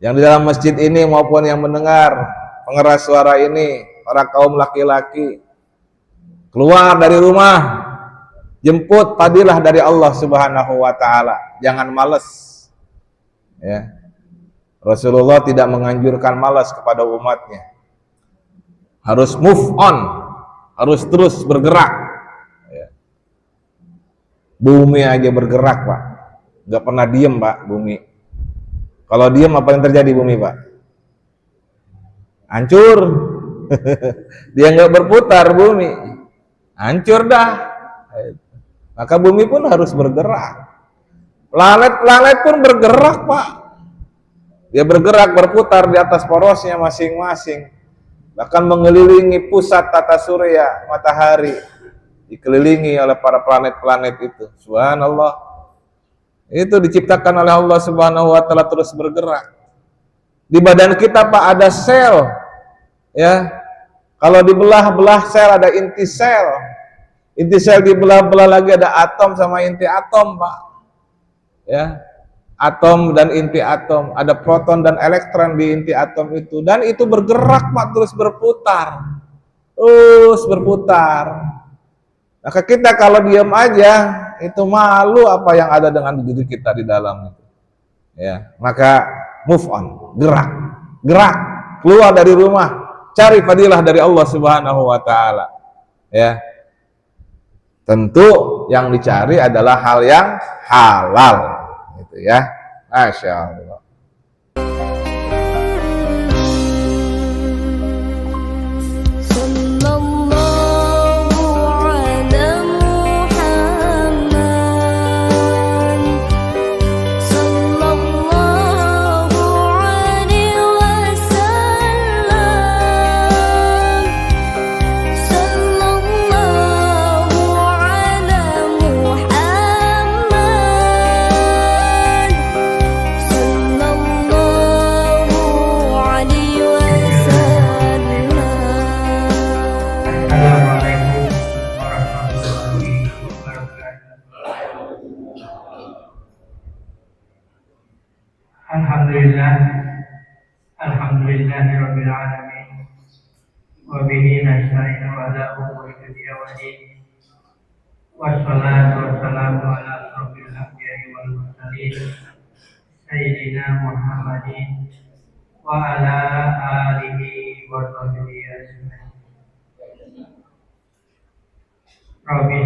yang di dalam masjid ini maupun yang mendengar pengeras suara ini, para kaum laki-laki, keluar dari rumah, jemput fadilah dari Allah Subhanahu wa taala. Jangan malas. Ya. Rasulullah tidak menganjurkan malas kepada umatnya. Harus move on, harus terus bergerak. Ya. Bumi aja bergerak, Pak. Gak pernah diem, Pak, bumi. Kalau diem apa yang terjadi bumi, Pak? Hancur. Dia nggak berputar bumi, hancur dah. Maka bumi pun harus bergerak. Planet-planet pun bergerak, Pak. Dia bergerak, berputar di atas porosnya masing-masing. Bahkan mengelilingi pusat tata surya, matahari. Dikelilingi oleh para planet-planet itu. Subhanallah. Itu diciptakan oleh Allah Subhanahu wa taala terus bergerak. Di badan kita, Pak, ada sel. Ya. Kalau dibelah-belah sel ada inti sel. Inti sel dibelah-belah lagi ada atom sama inti atom, Pak. Ya. Atom dan inti atom, ada proton dan elektron di inti atom itu, dan itu bergerak, Pak, terus berputar. Terus berputar. Maka kita kalau diam aja, itu malu apa yang ada dengan diri kita di dalam itu. Ya, maka move on, gerak, gerak, keluar dari rumah, cari fadilah dari Allah Subhanahu wa taala. Ya. Tentu yang dicari adalah hal yang halal. Gitu ya. Masya Allah. Alhamdulillahirabbil alamin wa bihi nasta'inu ala umuri dunya wa din. Wassalatu wassalamu ala asrofil anbiya'i wal mursalin sayyidina Muhammadin wa ala alihi wa sahbihi ajma'in. Rabbi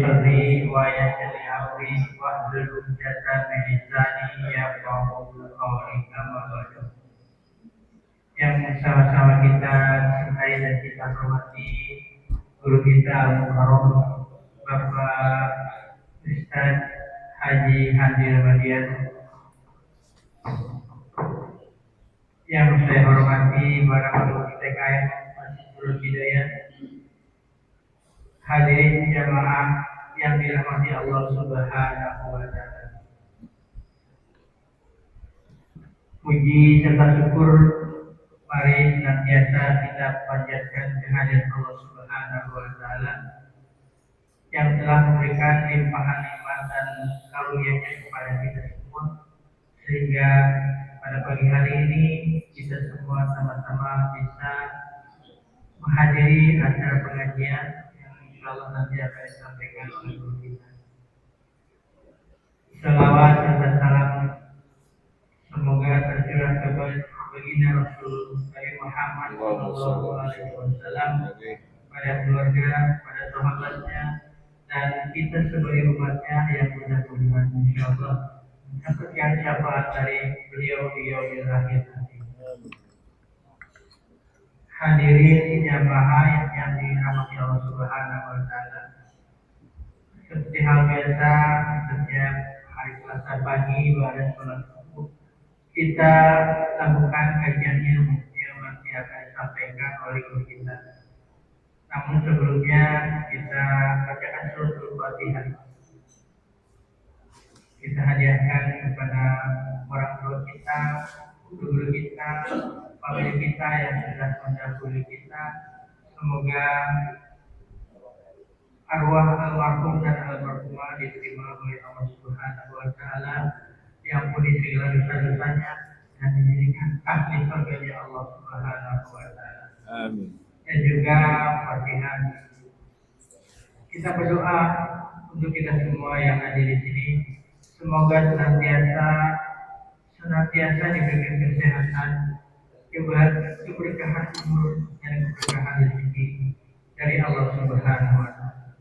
sholli wa yassir amri wa hlul 'uqdatam min lisani yafqahu qawli. Amma ba'du. Yang sama-sama kita cintai dan kita hormati guru kita Al-Mukarram Bapak Ustaz Haji Hadi Ramadian, yang saya hormati para penduduk TKM Masjidul Hidayah, hadirin jamaah yang dirahmati Allah Subhanahu wa taala. Puji serta syukur mari senantiasa kita panjatkan kehadiran Allah Subhanahu wa taala yang telah memberikan limpahan nikmat dan karunia-Nya kepada kita semua, sehingga pada pagi hari ini kita semua sama-sama bisa menghadiri acara pengajian yang insyaallah nanti akan disampaikan oleh guru kita. Salawat serta salam semoga tercurah kepada baginda Rasul Muhammad sallallahu alaihi wasallam, pada keluarga, pada sahabatnya, dan kita sebagai umatnya yang mudah-mudahan insyaallah mendapatkan syafaat dari beliau di yaumil akhir nanti. Hadirin jamaah yang dirahmati Allah Subhanahu wa taala. Seperti hal biasa, setiap hari Selasa pagi pada sholat subuh kita lakukan kajian ilmu yang nanti akan disampaikan oleh guru kita. Namun sebelumnya kita bacakan suratul Fatihah. Kita hadiahkan kepada orang tua kita, guru kita, famili kita yang sudah mendahului kita. Semoga arwah almarhum dan almarhumah diterima oleh Allah Subhanahu wa taala, diampuni segala dosa-dosanya dan dijadikan ahli surga Allah Subhanahu wa taala. Amin. Dan juga Fatihah. Kita berdoa untuk kita semua yang ada di sini, semoga senantiasa diberikan kesehatan, keberkahan umur dan keberkahan rezeki dari Allah Subhanahu wa taala.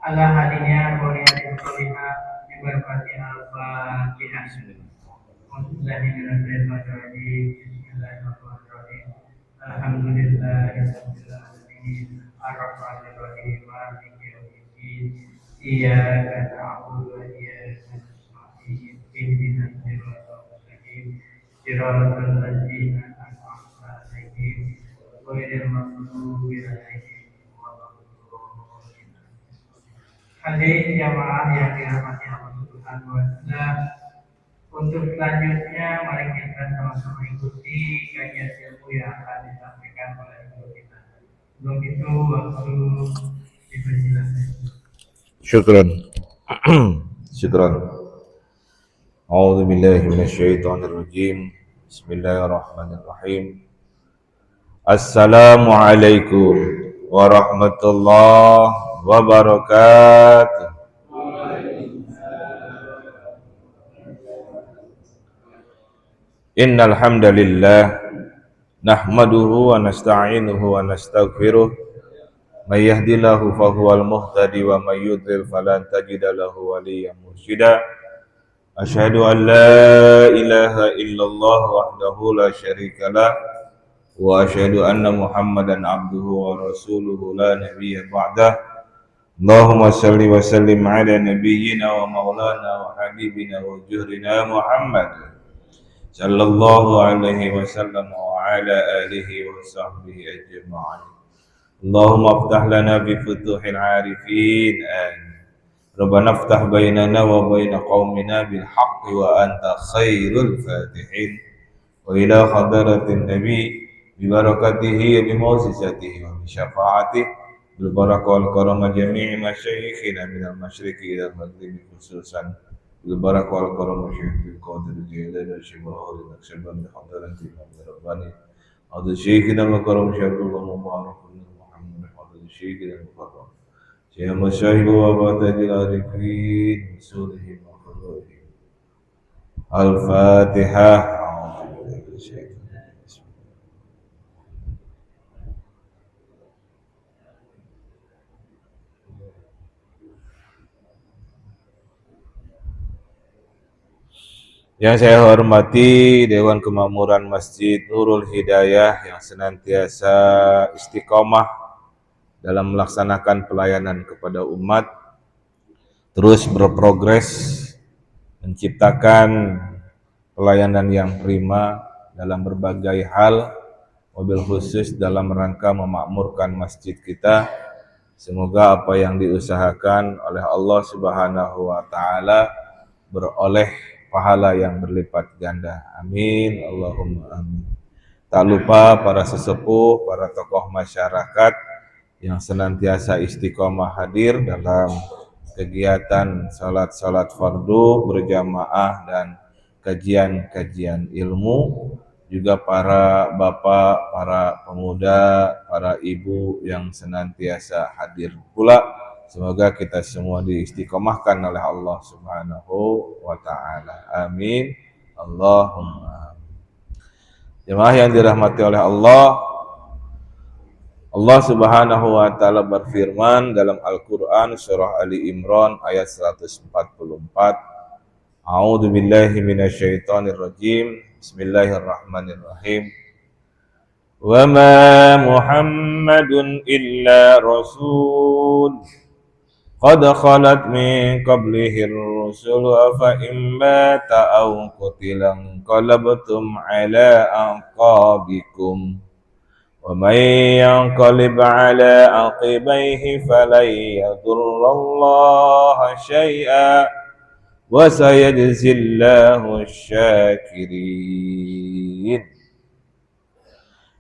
Ala hadinya qawliyatin sholihah diberkati al-Fatihah. Bismillahirrahmanirrahim. Alhamdulillahirabbil alamin. Ar-Rahmanir Rahim. Maliki yaumiddin. Iyyaka na'budu wa iyyaka nasta'in. Ihdinas siratal mustaqim. Siratal ladzina an'amta 'alaihim ghairil maghdubi 'alaihim waladdallin. Hadirin jamaah yang dirahmati Allah Subhanahu wa taala, untuk selanjutnya mari kita sama-sama ikuti kajian ilmu yang akan disampaikan oleh guru kita. Sebelum itu waktu dipersilakan. Syukran. Syukran. A'udzu billahi minasyaitonir rajim. Bismillahirrahmanirrahim. Assalamualaikum warahmatullahi wabarakatuh. Innal hamdalillah nahmaduhu wa nasta'inuhu wa nastaghfiruh. May yahdihillahu fahuwal muhtadi wa may yudlil falan tajida lahu waliyyan mursyida. Asyhadu an la ilaha illallah wahdahu la syarikalah wa asyhadu anna Muhammadan abduhu wa rasuluhu la nabiyya ba'dah. Allahumma salli wa sallim ala nabiyyina wa maulana wa habibina wa juhrina Muhammad sallallahu alaihi wasallam wa ala alihi wa sahbihi ajma'in. Allahumma aftah lana bi futuhil arifin. Amin. Rabbana aftah bainana wa baina qaumina bil haqqi wa anta khairul fatihin. Wa ila hadratin nabi bi barakatihi wa bi mawzizatihi wa bi syafa'atihi bil barakah wal karamah jami'i masyayikhina minal masyriqi ila al-maghribi khususan bil barakah wal karamah syekh Qadir Jilani syibahul naksabani hadrati Rabbani hadza syekhina wa karam syekh Muhammad Muhammad hadza syekhina wa karam syekh masyayikh wa batajil arifin sulhi wa fadlihi. Al-Fatihah. Yang saya hormati Dewan Kemakmuran Masjid Nurul Hidayah yang senantiasa istiqomah dalam melaksanakan pelayanan kepada umat, terus berprogres menciptakan pelayanan yang prima dalam berbagai hal, wabil khusus dalam rangka memakmurkan masjid kita. Semoga apa yang diusahakan oleh Allah Subhanahu wa taala beroleh pahala yang berlipat ganda. Amin. Allahumma amin. Tak lupa para sesepuh, para tokoh masyarakat yang senantiasa istiqomah hadir dalam kegiatan salat-salat fardu berjamaah dan kajian-kajian ilmu. Juga para bapak, para pemuda, para ibu yang senantiasa hadir pula. Semoga kita semua diistiqomahkan oleh Allah Subhanahu wa taala. Amin. Allahumma. Jemaah yang dirahmati oleh Allah, Allah Subhanahu wa taala berfirman dalam Al-Qur'an surah Ali Imran ayat 144. A'udzu billahi minasyaitonir rajim. Bismillahirrahmanirrahim. Wa ma Muhammadun illa rasul qad khalat min qablihi ar-rusul afa in mata aw qutila qalabtum ala aqabikum wa may yanqalib ala aqibaihi falan yadurrallaha syai'a wa sayajzillahu syakirin.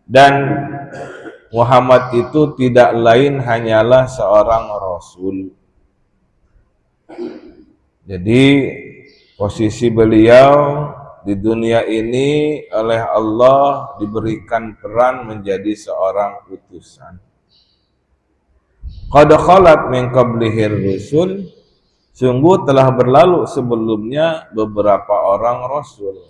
Dan Muhammad itu tidak lain hanyalah seorang rasul. Jadi posisi beliau di dunia ini oleh Allah diberikan peran menjadi seorang utusan. Qad khalat min qablihir rusul, sungguh telah berlalu sebelumnya beberapa orang rasul.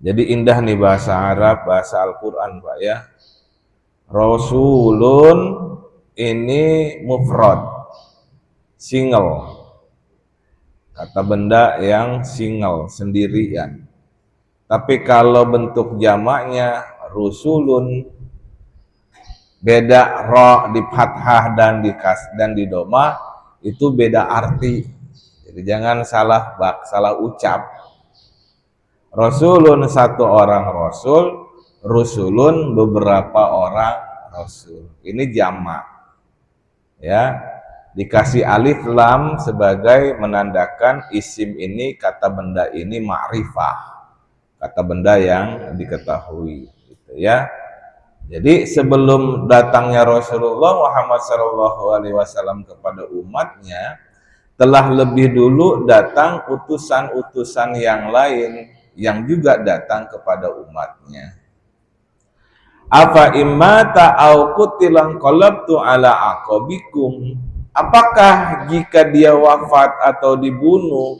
Jadi indah nih bahasa Arab, bahasa Al-Quran Pak ya. Rasulun ini mufrad, single, kata benda yang single, sendirian. Tapi kalau bentuk jamaknya rusulun, beda ro di fathah dan di doma, itu beda arti. Jadi jangan salah ucap. Rasulun satu orang rasul, rusulun beberapa orang rasul. Ini jamak. Ya, dikasih alif lam sebagai menandakan isim ini, kata benda ini ma'rifah, kata benda yang diketahui, gitu ya. Jadi sebelum datangnya Rasulullah Muhammad SAW kepada umatnya, telah lebih dulu datang utusan-utusan yang lain yang juga datang kepada umatnya. Afa immata au qutilan qalabtu ala aqabikum. Apakah jika dia wafat atau dibunuh,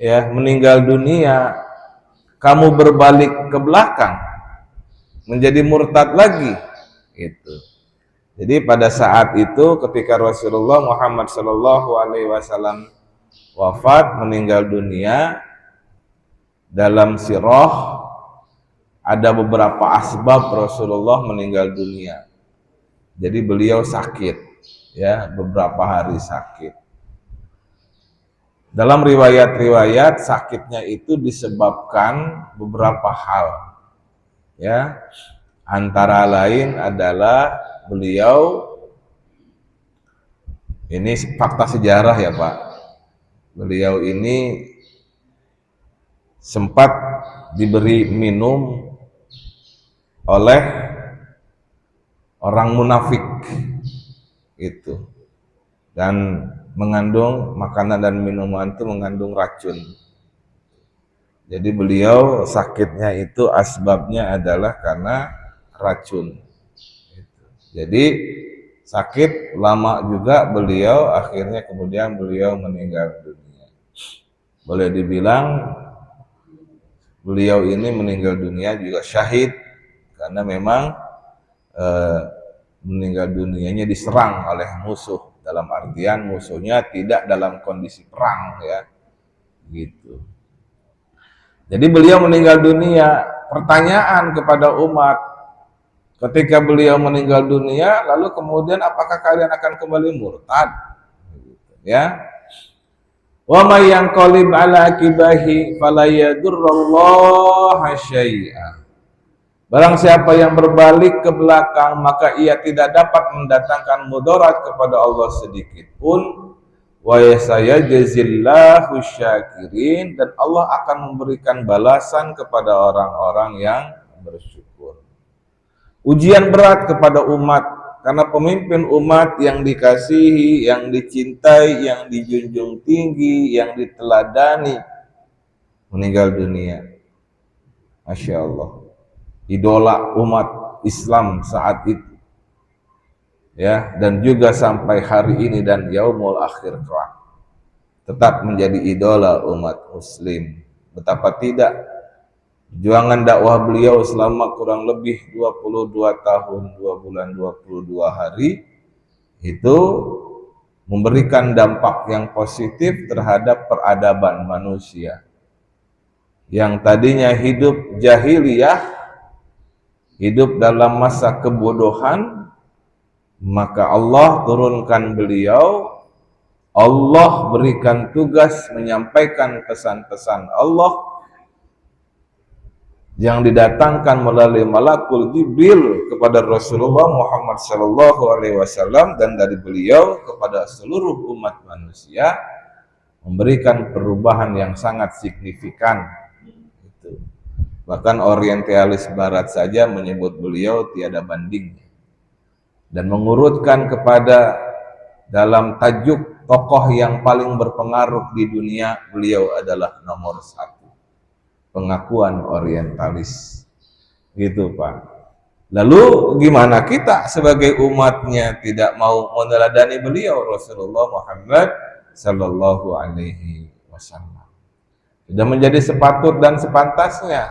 ya, meninggal dunia, kamu berbalik ke belakang menjadi murtad lagi? Gitu. Jadi pada saat itu ketika Rasulullah Muhammad SAW wafat, meninggal dunia, dalam sirah ada beberapa asbab Rasulullah meninggal dunia. Jadi beliau sakit, ya, beberapa hari sakit. Dalam riwayat-riwayat sakitnya itu disebabkan beberapa hal, ya. Antara lain adalah beliau, ini fakta sejarah ya Pak, beliau ini sempat diberi minum oleh orang munafik itu, dan mengandung makanan dan minuman itu mengandung racun. Jadi beliau sakitnya itu asbabnya adalah karena racun. Jadi sakit lama juga beliau, akhirnya kemudian beliau meninggal dunia. Boleh dibilang beliau ini meninggal dunia juga syahid, karena memang meninggal dunianya diserang oleh musuh, dalam artian musuhnya tidak dalam kondisi perang, ya, gitu. Jadi beliau meninggal dunia. Pertanyaan kepada umat ketika beliau meninggal dunia, lalu kemudian apakah kalian akan kembali murtad? Ya. Wa may yanqalib ala aqibahi fala yadurrullaha syai'a. Barang siapa yang berbalik ke belakang, maka ia tidak dapat mendatangkan mudarat kepada Allah sedikit pun. Wa yasayajzillahu syakirin, dan Allah akan memberikan balasan kepada orang-orang yang bersyukur. Ujian berat kepada umat, karena pemimpin umat yang dikasihi, yang dicintai, yang dijunjung tinggi, yang diteladani, meninggal dunia. Masya Allah, idola umat Islam saat itu, ya, dan juga sampai hari ini dan yaumul akhir kelak tetap menjadi idola umat muslim. Betapa tidak perjuangan dakwah beliau selama kurang lebih 22 tahun 2 bulan 22 hari itu memberikan dampak yang positif terhadap peradaban manusia yang tadinya hidup jahiliyah, hidup dalam masa kebodohan. Maka Allah turunkan beliau, Allah berikan tugas menyampaikan pesan-pesan Allah yang didatangkan melalui malakul Jibril kepada Rasulullah Muhammad SAW, dan dari beliau kepada seluruh umat manusia, memberikan perubahan yang sangat signifikan. Bahkan orientalis barat saja menyebut beliau tiada banding, dan mengurutkan kepada dalam tajuk tokoh yang paling berpengaruh di dunia, beliau adalah nomor 1. Pengakuan orientalis. Gitu Pak. Lalu gimana kita sebagai umatnya tidak mau meneladani beliau Rasulullah Muhammad sallallahu alaihi wasallam? Sudah menjadi sepatut dan sepantasnya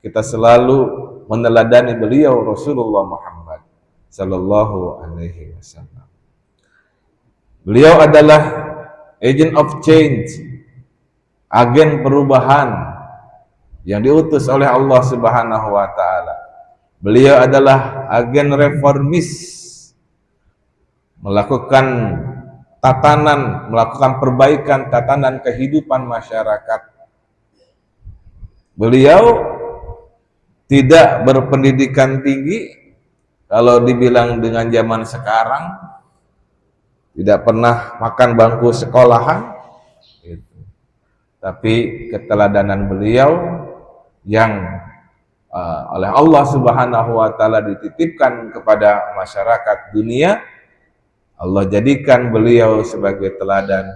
kita selalu meneladani beliau Rasulullah Muhammad sallallahu alaihi wasallam. Beliau adalah agent of change, agen perubahan yang diutus oleh Allah Subhanahu wa taala. Beliau adalah agen reformis, melakukan tatanan, melakukan perbaikan tatanan kehidupan masyarakat. Beliau tidak berpendidikan tinggi, kalau dibilang dengan zaman sekarang, tidak pernah makan bangku sekolahan, gitu. Tapi keteladanan beliau yang oleh Allah Subhanahu wa taala dititipkan kepada masyarakat dunia, Allah jadikan beliau sebagai teladan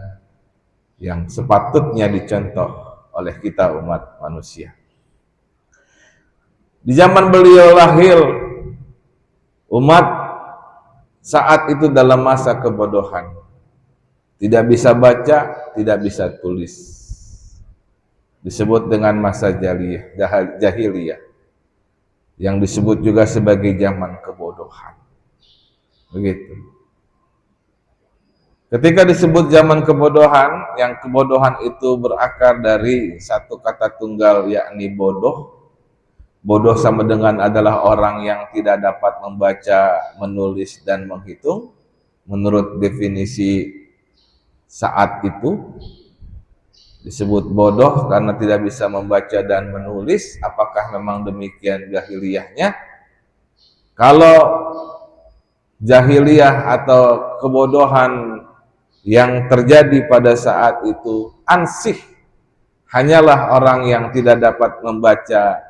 yang sepatutnya dicontoh oleh kita umat manusia. Di zaman beliau lahir, umat saat itu dalam masa kebodohan, tidak bisa baca, tidak bisa tulis, disebut dengan masa jahiliyah, yang disebut juga sebagai zaman kebodohan. Begitu. Ketika disebut zaman kebodohan, yang kebodohan itu berakar dari satu kata tunggal, yakni bodoh. Bodoh sama dengan adalah orang yang tidak dapat membaca, menulis, dan menghitung. Menurut definisi saat itu, disebut bodoh karena tidak bisa membaca dan menulis. Apakah memang demikian jahiliyahnya? Kalau jahiliyah atau kebodohan yang terjadi pada saat itu ansih hanyalah orang yang tidak dapat membaca,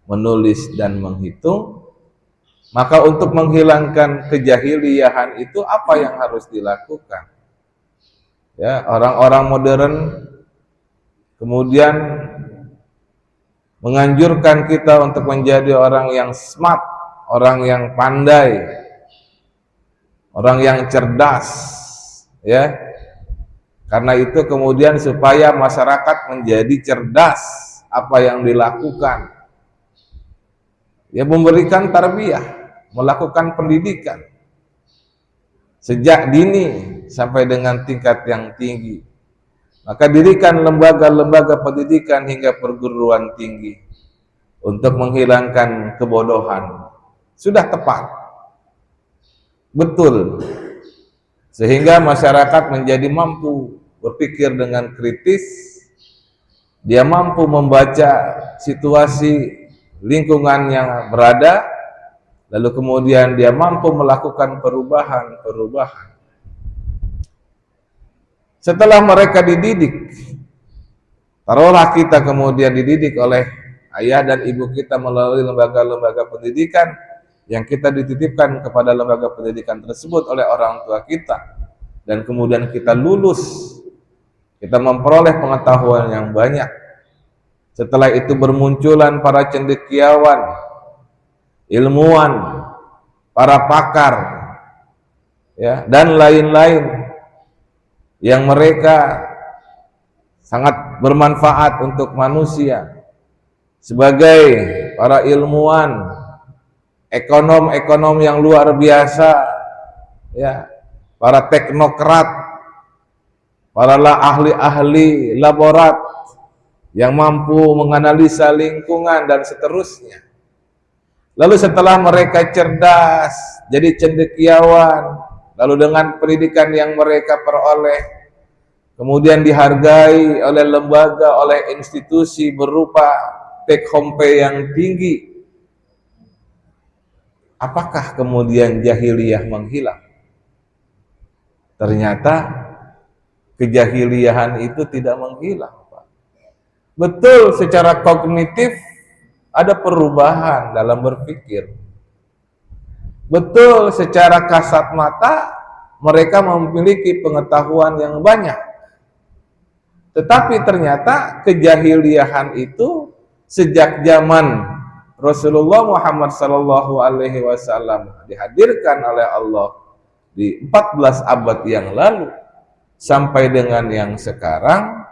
menulis, dan menghitung, maka untuk menghilangkan kejahiliyahan itu apa yang harus dilakukan? Ya, orang-orang modern kemudian menganjurkan kita untuk menjadi orang yang smart, orang yang pandai, orang yang cerdas, ya. Karena itu kemudian supaya masyarakat menjadi cerdas, apa yang dilakukan? Ya, memberikan tarbiyah, melakukan pendidikan sejak dini sampai dengan tingkat yang tinggi. Maka dirikan lembaga-lembaga pendidikan hingga perguruan tinggi untuk menghilangkan kebodohan. Sudah tepat, betul, sehingga masyarakat menjadi mampu berpikir dengan kritis. Dia mampu membaca situasi lingkungan yang berada, lalu kemudian dia mampu melakukan perubahan. Setelah mereka dididik, taruhlah kita kemudian dididik oleh ayah dan ibu kita melalui lembaga-lembaga pendidikan yang kita dititipkan kepada lembaga pendidikan tersebut oleh orang tua kita, dan kemudian kita lulus, kita memperoleh pengetahuan yang banyak. Setelah itu bermunculan para cendekiawan, ilmuwan, para pakar, ya, dan lain-lain yang mereka sangat bermanfaat untuk manusia. Sebagai para ilmuwan, ekonom-ekonom yang luar biasa, ya, para teknokrat, para ahli-ahli laborat yang mampu menganalisa lingkungan dan seterusnya. Lalu setelah mereka cerdas, jadi cendekiawan, lalu dengan pendidikan yang mereka peroleh, kemudian dihargai oleh lembaga, oleh institusi berupa take home pay yang tinggi, apakah kemudian jahiliyah menghilang? Ternyata kejahiliyahan itu tidak menghilang. Betul, secara kognitif ada perubahan dalam berpikir. Betul, secara kasat mata mereka memiliki pengetahuan yang banyak. Tetapi ternyata kejahiliahan itu sejak zaman Rasulullah Muhammad sallallahu alaihi wasallam dihadirkan oleh Allah di 14 abad yang lalu sampai dengan yang sekarang,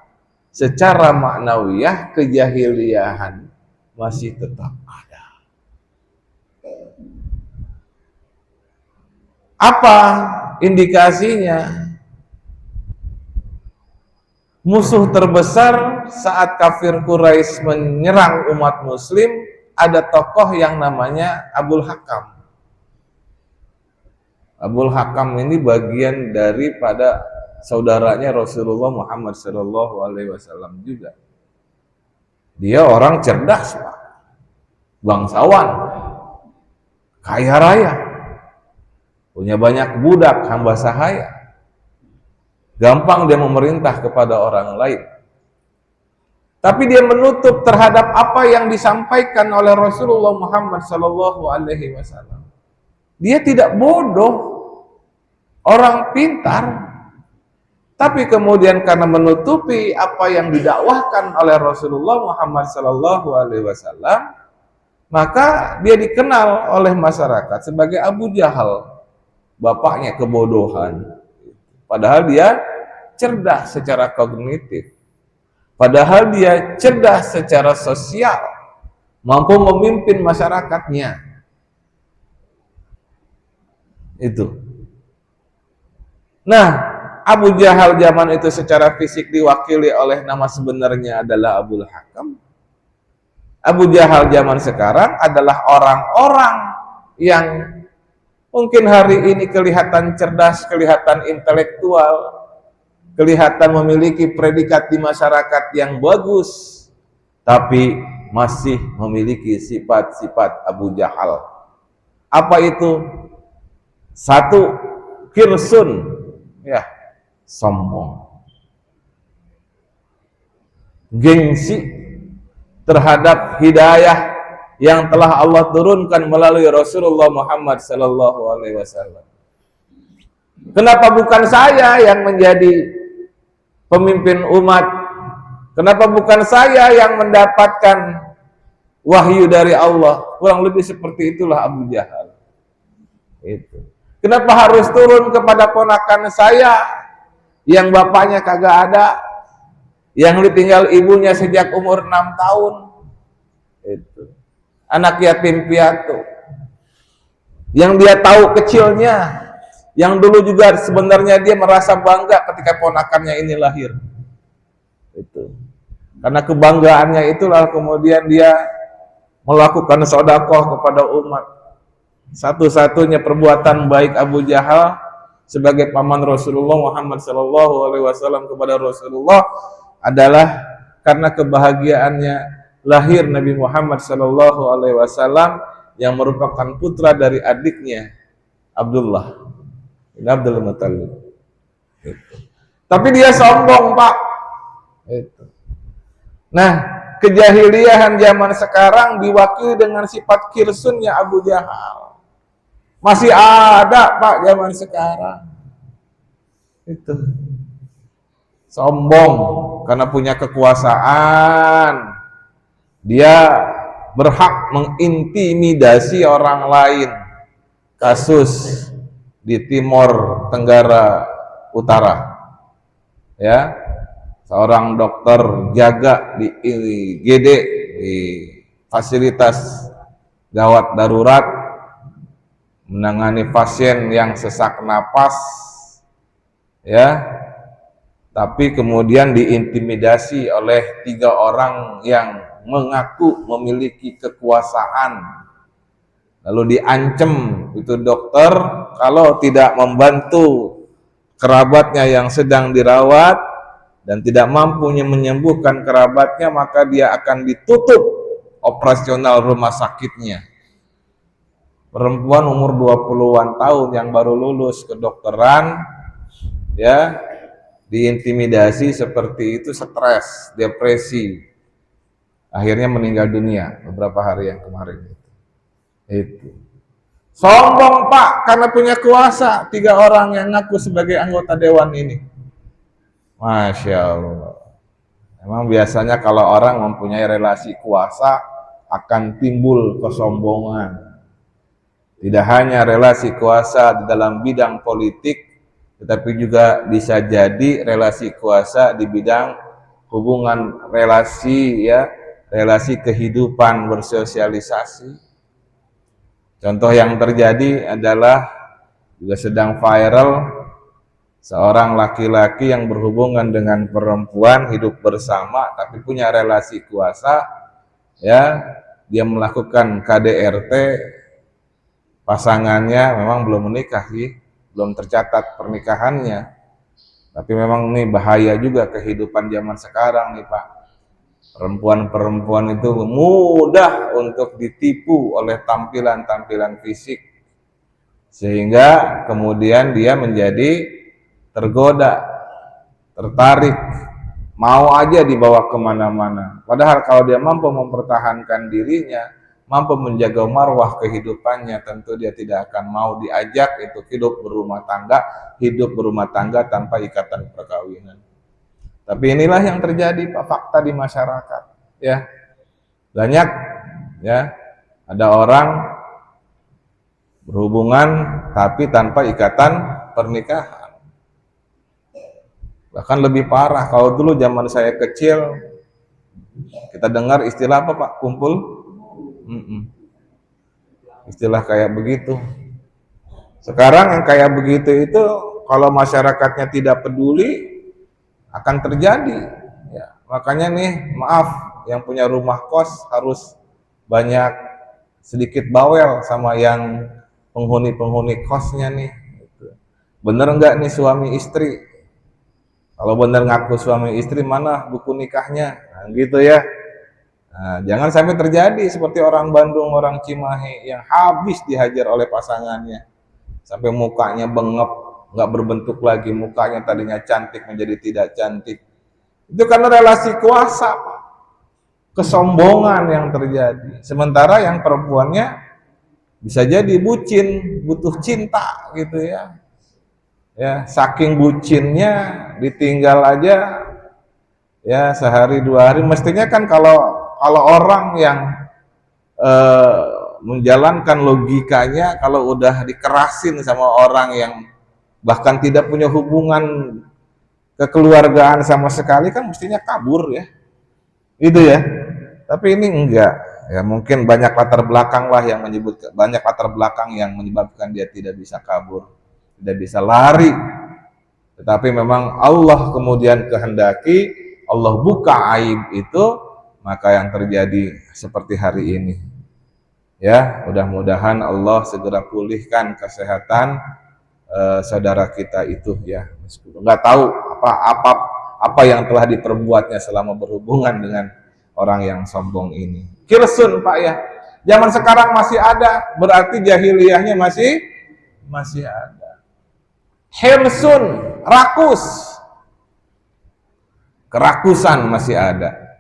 secara maknawiyah kejahiliahan masih tetap ada. Apa indikasinya? Musuh terbesar saat kafir Quraisy menyerang umat muslim, ada tokoh yang namanya Abul Hakam. Abul Hakam ini bagian daripada saudaranya Rasulullah Muhammad sallallahu alaihi wasallam juga. Dia orang cerdas, Pak. Bangsawan. Kaya raya. Punya banyak budak, hamba sahaya. Gampang dia memerintah kepada orang lain. Tapi dia menutup terhadap apa yang disampaikan oleh Rasulullah Muhammad sallallahu alaihi wasallam. Dia tidak bodoh, orang pintar. Tapi kemudian karena menutupi apa yang didakwahkan oleh Rasulullah Muhammad sallallahu alaihi wasallam, maka dia dikenal oleh masyarakat sebagai Abu Jahal, bapaknya kebodohan. Padahal dia cerdas secara kognitif. Padahal dia cerdas secara sosial, mampu memimpin masyarakatnya. Itu. Nah, Abu Jahal zaman itu secara fisik diwakili oleh nama sebenarnya adalah Abul Hakam. Abu Jahal zaman sekarang adalah orang-orang yang mungkin hari ini kelihatan cerdas, kelihatan intelektual, kelihatan memiliki predikat di masyarakat yang bagus, tapi masih memiliki sifat-sifat Abu Jahal. Apa itu? Satu, kirsun, ya, sombong, gengsi terhadap hidayah yang telah Allah turunkan melalui Rasulullah Muhammad sallallahu alaihi wasallam. Kenapa bukan saya yang menjadi pemimpin umat? Kenapa bukan saya yang mendapatkan wahyu dari Allah? Kurang lebih seperti itulah Abu Jahal. Itu. Kenapa harus turun kepada ponakan saya yang bapaknya kagak ada, yang ditinggal ibunya sejak umur 6 tahun? Itu. Anak yatim piatu. Yang dia tahu kecilnya, yang dulu juga sebenarnya dia merasa bangga ketika ponakannya ini lahir. Itu. Karena kebanggaannya itulah kemudian dia melakukan sedekah kepada umat. Satu-satunya perbuatan baik Abu Jahal sebagai paman Rasulullah Muhammad sallallahu alaihi wasallam kepada Rasulullah adalah karena kebahagiaannya lahir Nabi Muhammad sallallahu alaihi wasallam yang merupakan putra dari adiknya Abdullah bin Abdul Muttalib. Itu. Tapi dia sombong, Pak. Itu. Nah, kejahiliahan zaman sekarang diwakili dengan sifat kirsunnya Abu Jahal. Masih ada, Pak, zaman sekarang. Itu. Sombong karena punya kekuasaan. Dia berhak mengintimidasi orang lain. Kasus di Timor Tenggara Utara. Ya. Seorang dokter jaga di IGD, di fasilitas gawat darurat, menangani pasien yang sesak napas, ya, tapi kemudian diintimidasi oleh 3 orang yang mengaku memiliki kekuasaan, lalu diancam itu dokter kalau tidak membantu kerabatnya yang sedang dirawat dan tidak mampu menyembuhkan kerabatnya, maka dia akan ditutup operasional rumah sakitnya. Perempuan umur 20-an tahun yang baru lulus kedokteran, ya, diintimidasi seperti itu, stres, depresi, akhirnya meninggal dunia beberapa hari yang kemarin itu. Sombong Pak, karena punya kuasa. 3 orang yang ngaku sebagai anggota dewan ini. Masya Allah. Memang biasanya kalau orang mempunyai relasi kuasa akan timbul kesombongan. Tidak hanya relasi kuasa di dalam bidang politik, tetapi juga bisa jadi relasi kuasa di bidang hubungan relasi, ya, relasi kehidupan bersosialisasi. Contoh yang terjadi adalah juga sedang viral, seorang laki-laki yang berhubungan dengan perempuan hidup bersama tapi punya relasi kuasa, ya, dia melakukan KDRT, pasangannya memang belum menikah sih, belum tercatat pernikahannya, tapi memang ini bahaya juga kehidupan zaman sekarang nih Pak. Perempuan-perempuan itu mudah untuk ditipu oleh tampilan-tampilan fisik, sehingga kemudian dia menjadi tergoda, tertarik, mau aja dibawa kemana-mana. Padahal kalau dia mampu mempertahankan dirinya, mampu menjaga marwah kehidupannya, tentu dia tidak akan mau diajak itu hidup berumah tangga tanpa ikatan perkawinan. Tapi inilah yang terjadi Pak, fakta di masyarakat, ya. Banyak, ya, ada orang berhubungan tapi tanpa ikatan pernikahan. Bahkan lebih parah, kalau dulu zaman saya kecil kita dengar istilah apa Pak? Kumpul? Istilah kayak begitu. Sekarang yang kayak begitu itu kalau masyarakatnya tidak peduli akan terjadi, ya. Makanya nih, maaf, yang punya rumah kos harus banyak sedikit bawel sama yang penghuni kosnya nih. Bener nggak nih suami istri? Kalau bener ngaku suami istri, mana buku nikahnya? Nah, gitu ya. Nah, jangan sampai terjadi seperti orang Bandung, orang Cimahi yang habis dihajar oleh pasangannya sampai mukanya bengep, nggak berbentuk lagi, mukanya tadinya cantik menjadi tidak cantik. Itu karena relasi kuasa, Pak. Kesombongan yang terjadi. Sementara yang perempuannya bisa jadi bucin, butuh cinta gitu ya. Ya, saking bucinnya ditinggal aja ya sehari 2 hari. Mestinya kan kalau orang yang menjalankan logikanya, kalau udah dikerasin sama orang yang bahkan tidak punya hubungan kekeluargaan sama sekali, kan mestinya kabur ya, itu ya. Tapi ini enggak, ya mungkin banyak latar belakang lah yang menyebabkan dia tidak bisa kabur, tidak bisa lari. Tetapi memang Allah kemudian kehendaki, Allah buka aib itu, maka yang terjadi seperti hari ini. Ya, mudah-mudahan Allah segera pulihkan kesehatan saudara kita itu ya. Nggak tahu apa yang telah diperbuatnya selama berhubungan dengan orang yang sombong ini. Kirsun Pak ya, zaman sekarang masih ada, berarti jahiliyahnya masih ada. Hirsun, rakus, kerakusan masih ada.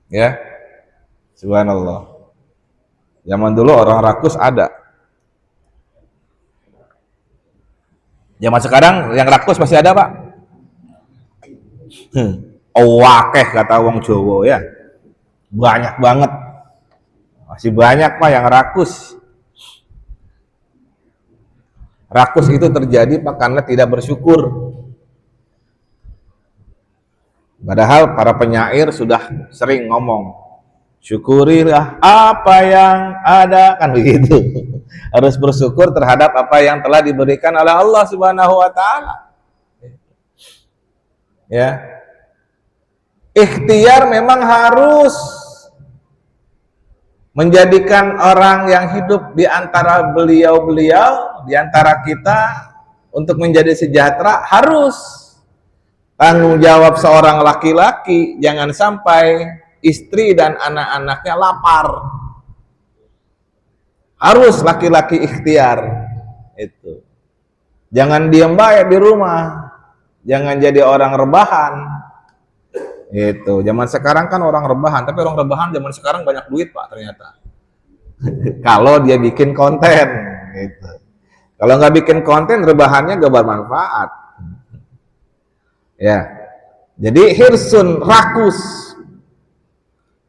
Ya, subhanallah. Zaman dulu orang rakus ada. Zaman sekarang yang rakus masih ada Pak. Owakeh kata wong Jawa ya. Banyak banget. Masih banyak Pak yang rakus. Rakus itu terjadi Pak karena tidak bersyukur. Padahal para penyair sudah sering ngomong, syukurilah apa yang ada, kan begitu. Harus bersyukur terhadap apa yang telah diberikan oleh Allah Subhanahu wa taala. Ya. Ikhtiar memang harus menjadikan orang yang hidup di antara beliau-beliau, di antara kita untuk menjadi sejahtera, harus tanggung jawab seorang laki-laki, jangan sampai istri dan anak-anaknya lapar. Harus laki-laki ikhtiar itu. Jangan diam baik di rumah, jangan jadi orang rebahan. Itu zaman sekarang kan orang rebahan, tapi orang rebahan zaman sekarang banyak duit Pak ternyata. Kalau dia bikin konten gitu. Kalau nggak bikin konten, rebahannya nggak bermanfaat. Ya, jadi hirsun, rakus,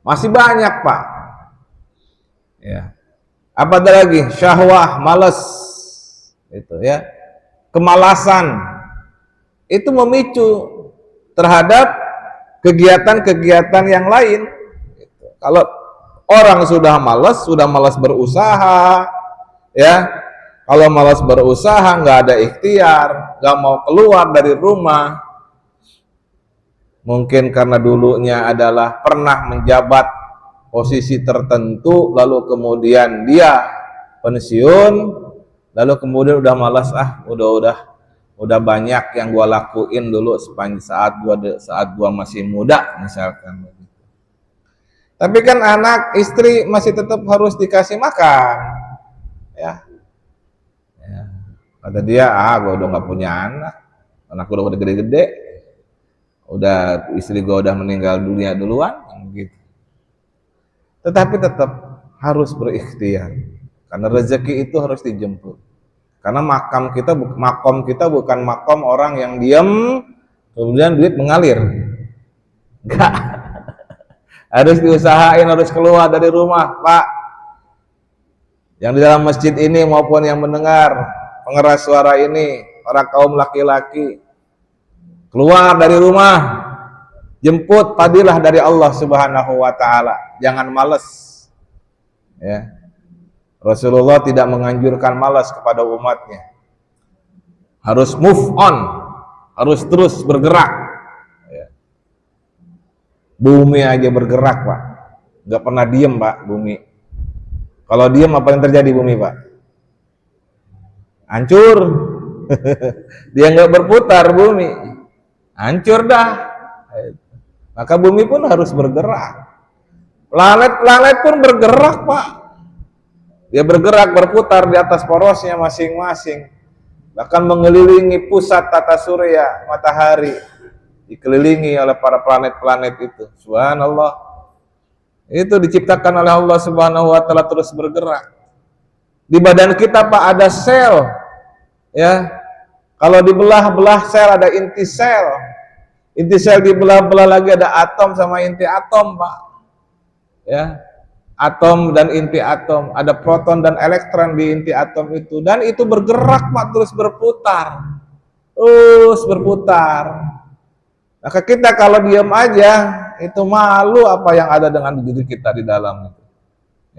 masih banyak pak. Ya, apa ada lagi? Syahwah, malas, itu ya, kemalasan, itu memicu terhadap kegiatan-kegiatan yang lain. Kalau orang sudah malas berusaha, ya. Kalau malas berusaha, nggak ada ikhtiar, nggak mau keluar dari rumah, mungkin karena dulunya adalah pernah menjabat posisi tertentu, lalu kemudian dia pensiun, lalu kemudian udah malas, udah banyak yang gua lakuin dulu sepanjang saat gua masih muda misalkan. Tapi kan anak istri masih tetap harus dikasih makan, ya. Kata dia, gue udah nggak punya anak gue udah gede-gede, udah istri gue udah meninggal dunia duluan, gitu. Tetapi tetap harus berikhtiar, karena rezeki itu harus dijemput. Karena makom kita bukan makom orang yang diam, kemudian duit mengalir. Enggak. Harus diusahain, harus keluar dari rumah, Pak. Yang di dalam masjid ini maupun yang mendengar pengeras suara ini, para kaum laki-laki, keluar dari rumah, jemput fadilah dari Allah Subhanahu wa taala. Jangan malas. Ya. Rasulullah tidak menganjurkan malas kepada umatnya. Harus move on, harus terus bergerak. Ya. Bumi aja bergerak, Pak. Nggak pernah diem, Pak, bumi. Kalau diem apa yang terjadi bumi, Pak? Hancur. Dia nggak berputar bumi, hancur dah. Maka bumi pun harus bergerak. Planet pun bergerak, Pak. Dia bergerak, berputar di atas porosnya masing-masing. Bahkan mengelilingi pusat tata surya, matahari, dikelilingi oleh para planet-planet itu. Subhanallah. Itu diciptakan oleh Allah Subhanahu wa taala terus bergerak. Di badan kita, Pak, ada sel. Ya. Kalau dibelah-belah sel ada inti sel. Inti sel dibelah-belah lagi ada atom sama inti atom, Pak. Ya. Atom dan inti atom, ada proton dan elektron di inti atom itu, dan itu bergerak, Pak, terus berputar. Terus berputar. Maka kita kalau diam aja, itu malu apa yang ada dengan diri kita di dalam itu.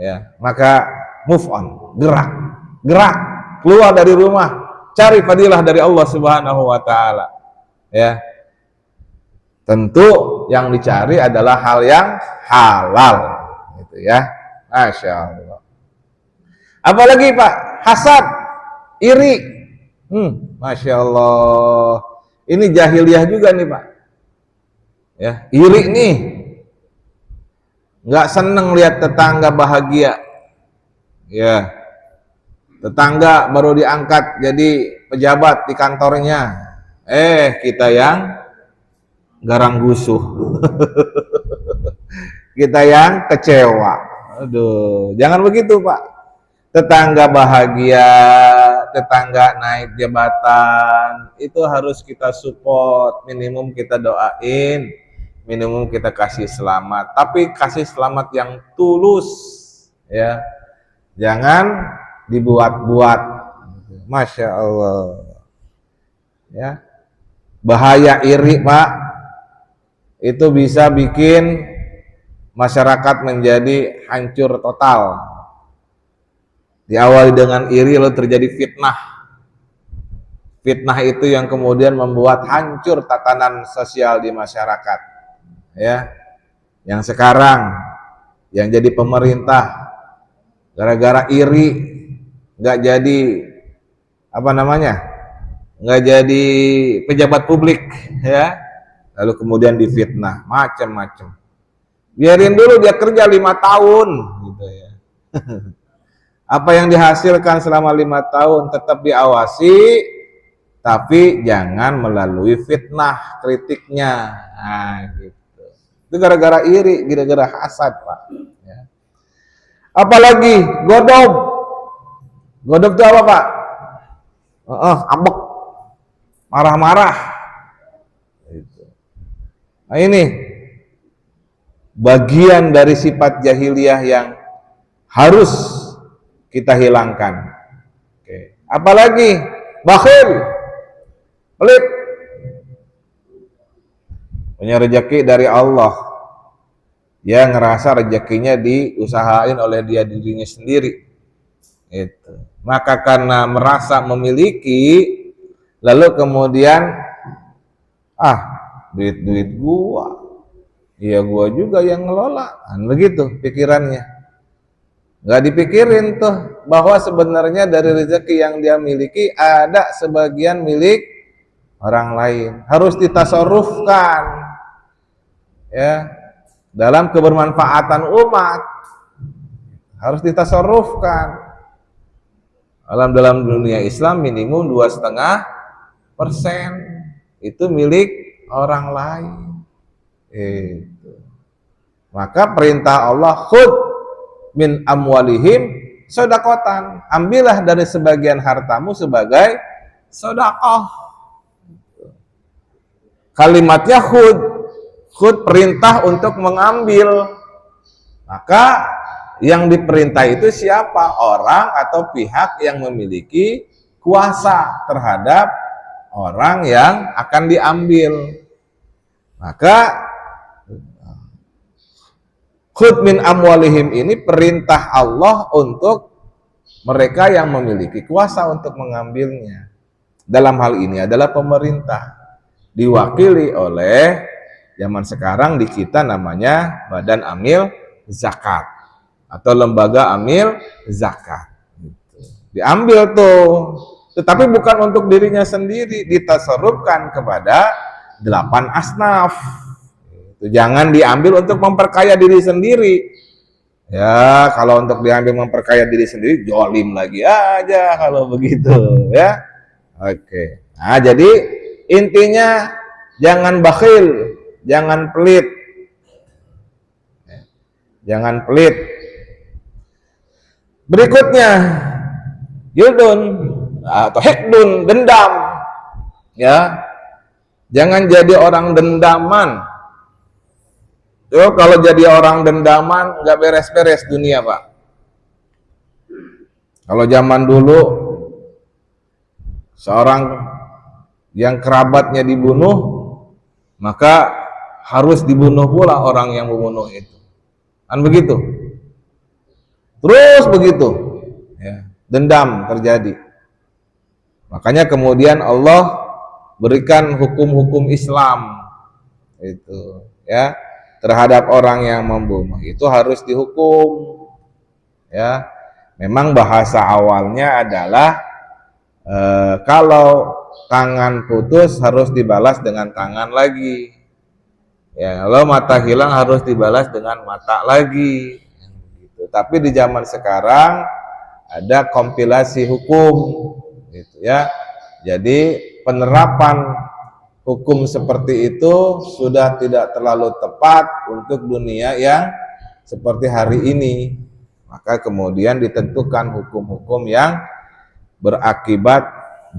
Ya, maka move on, gerak, keluar dari rumah, cari fadilah dari Allah Subhanahu wa taala. Ya. Tentu yang dicari adalah hal yang halal, gitu ya. Masya Allah. Apalagi, Pak, hasad, iri. Masya Allah. Ini jahiliyah juga nih, Pak. Ya, iri nih. Nggak seneng lihat tetangga bahagia. Ya, tetangga baru diangkat jadi pejabat di kantornya, kita yang garang gusuh. Kita yang kecewa. Aduh, jangan begitu, Pak. Tetangga bahagia, tetangga naik jabatan, itu harus kita support, minimum kita doain, minimum kita kasih selamat, tapi kasih selamat yang tulus, ya. Jangan dibuat-buat. Masya Allah. Ya. Bahaya iri, Pak. Itu bisa bikin masyarakat menjadi hancur total. Diawali dengan iri lalu terjadi fitnah. Fitnah itu yang kemudian membuat hancur tatanan sosial di masyarakat. Ya. Yang sekarang yang jadi pemerintah gara-gara iri nggak jadi nggak jadi pejabat publik, ya, lalu kemudian difitnah macam-macam. Biarin dulu dia kerja 5 tahun, gitu ya. Apa yang dihasilkan selama 5 tahun tetap diawasi, tapi jangan melalui fitnah kritiknya. Nah, gitu. Itu gara-gara iri, gara-gara hasad, Pak. Apalagi godop. Godop itu apa, Pak? Ambek, marah-marah. Nah ini bagian dari sifat jahiliyah yang harus kita hilangkan. Oke. Apalagi bakhil, pelit, punya rezeki dari Allah, dia ngerasa rezekinya diusahain oleh dirinya sendiri. Itu. Maka karena merasa memiliki, lalu kemudian duit gua, iya gua juga yang ngelola, kan begitu pikirannya. Nggak dipikirin tuh bahwa sebenarnya dari rezeki yang dia miliki ada sebagian milik orang lain, harus ditasarrufkan ya dalam kebermanfaatan umat, harus ditasarrufkan. Dalam dunia Islam minimum 2,5% itu milik orang lain. Itu. Maka perintah Allah, khud min amwalihim sodakotan, ambillah dari sebagian hartamu sebagai sodakoh. Kalimatnya khud perintah untuk mengambil. Maka yang diperintah itu siapa? Orang atau pihak yang memiliki kuasa terhadap orang yang akan diambil. Maka khud min amwalihim ini perintah Allah untuk mereka yang memiliki kuasa untuk mengambilnya. Dalam hal ini adalah pemerintah, diwakili oleh zaman sekarang di kita namanya Badan Amil Zakat atau Lembaga Amil Zakat. Diambil tuh, tetapi bukan untuk dirinya sendiri, ditasarrufkan kepada 8 asnaf. Jangan diambil untuk memperkaya diri sendiri. Ya, kalau untuk diambil memperkaya diri sendiri, jolim lagi aja kalau begitu, ya. Oke. Nah, jadi intinya jangan bakhil, jangan pelit. Jangan pelit. Berikutnya, yudun atau hekdun, dendam. Ya. Jangan jadi orang dendaman. Tuh, kalau jadi orang dendaman nggak beres-beres dunia, Pak. Kalau zaman dulu seorang yang kerabatnya dibunuh, maka harus dibunuh pula orang yang membunuh itu. Kan begitu? Terus begitu. Ya, dendam terjadi. Makanya kemudian Allah berikan hukum-hukum Islam itu, ya. Terhadap orang yang membunuh itu harus dihukum, ya. Memang bahasa awalnya adalah kalau tangan putus harus dibalas dengan tangan lagi, ya. Kalau mata hilang harus dibalas dengan mata lagi, gitu. Tapi di zaman sekarang ada kompilasi hukum, gitu ya. Jadi penerapan hukum seperti itu sudah tidak terlalu tepat untuk dunia yang seperti hari ini. Maka kemudian ditentukan hukum-hukum yang berakibat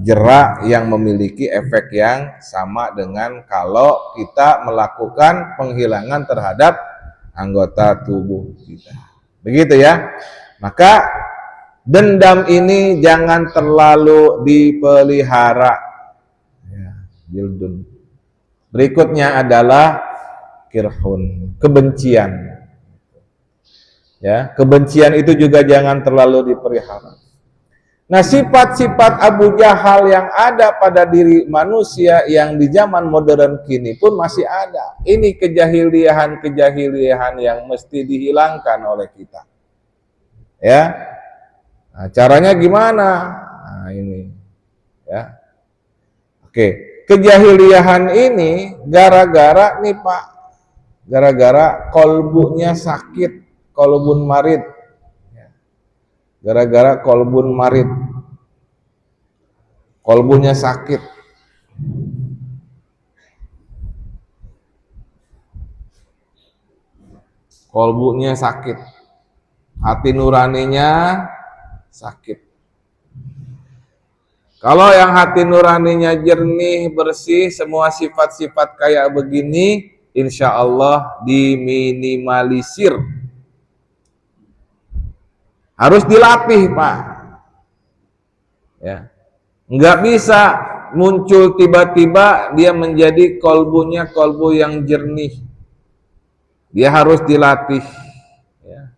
jera yang memiliki efek yang sama dengan kalau kita melakukan penghilangan terhadap anggota tubuh kita. Begitu ya. Maka dendam ini jangan terlalu dipelihara. Jildun. Berikutnya adalah kirhun, kebencian. Ya, kebencian itu juga jangan terlalu dipelihara. Nah, sifat-sifat Abu Jahal yang ada pada diri manusia yang di zaman modern kini pun masih ada. Ini kejahiliahan yang mesti dihilangkan oleh kita. Ya. Nah, caranya gimana? Nah, ini. Ya. Oke. Kejahiliahan ini gara-gara nih Pak, gara-gara kolbunya sakit, kolbun marid, gara-gara kolbun marid, kolbunya sakit, kolbunya sakit, hati nuraninya sakit. Kalau yang hati nuraninya jernih, bersih, semua sifat-sifat kayak begini, insya Allah diminimalisir. Harus dilatih, Pak. Ya, nggak bisa muncul tiba-tiba dia menjadi kolbunya kolbu yang jernih. Dia harus dilatih. Ya.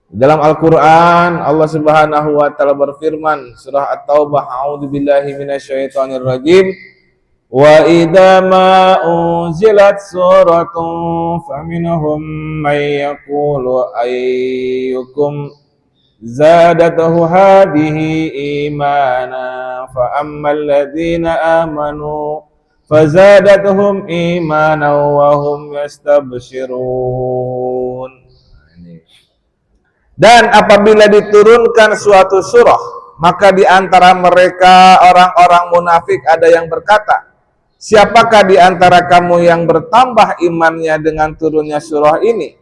Dalam Al-Quran Allah Subhanahu wa Ta'ala berfirman, surah At-Taubah, a'udzubillahi minasyaitonirrajim, wa idza ma unzilat suratun faminhum may yaqulu ayyukum zadatuhu hadhihi imana fa ammal ladzina amanu fazadatuhum imana wa hum yastabshirun. Dan apabila diturunkan suatu surah, maka di antara mereka orang-orang munafik ada yang berkata, siapakah di antara kamu yang bertambah imannya dengan turunnya surah ini?